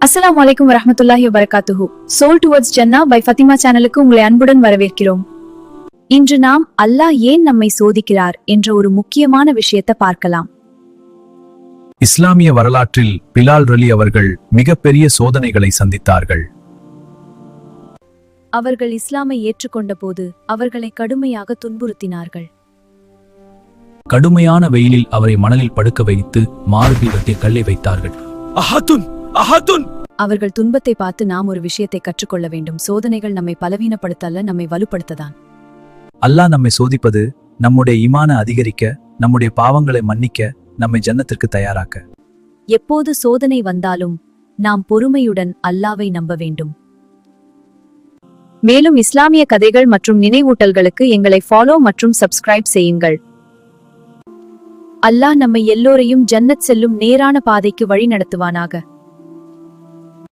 அஸ்ஸலாமு அலைக்கும் வரஹ்மத்துல்லாஹி வபரகாத்துஹு. சோல் டுவர்ட்ஸ் ஜன்னா பை ஃபத்திமா சேனலுக்கு உங்களை அன்புடன் வரவேற்கிறோம். இன்று நாம் அல்லாஹ் ஏன் நம்மை சோதிக்கிறார் என்ற ஒரு முக்கியமான விஷயத்தை பார்க்கலாம். இஸ்லாமிய வரலாற்றில் பிலால் ரலி அவர்கள் மிகப்பெரிய சோதனைகளை சந்தித்தார்கள். அவர்கள் இஸ்லாமை ஏற்றுக்கொண்ட போது அவர்களை கடுமையாக துன்புறுத்தினார்கள். கடுமையான வெயிலில் அவரை மணலில் படுக்க வைத்து மார்பில் வெட்டிய கல்லை வைத்தார்கள். அவர்கள் துன்பத்தை பார்த்து நாம் ஒரு விஷயத்தை கற்றுக்கொள்ள வேண்டும். சோதனைகள் நம்மை பலவீனப்படுத்தல்ல, நம்மை வலுப்படுத்ததான். அல்லாஹ் நம்மை சோதிப்பது நம்முடைய ஈமான அதிகரிக்க, நம்முடைய பாவங்களை மன்னிக்க, நம்மை ஜன்னத்திற்கு தயாராக்க. எப்போது சோதனை வந்தாலும் நாம் பொறுமையுடன் அல்லாவை நம்ப வேண்டும். மேலும் இஸ்லாமிய கதைகள் மற்றும் நினைவூட்டல்களுக்கு எங்களை ஃபாலோ மற்றும் சப்ஸ்கிரைப் செய்யுங்கள். அல்லாஹ் நம்மை எல்லோரையும் ஜன்னத் செல்லும் நேரான பாதைக்கு வழி நடத்துவானாக.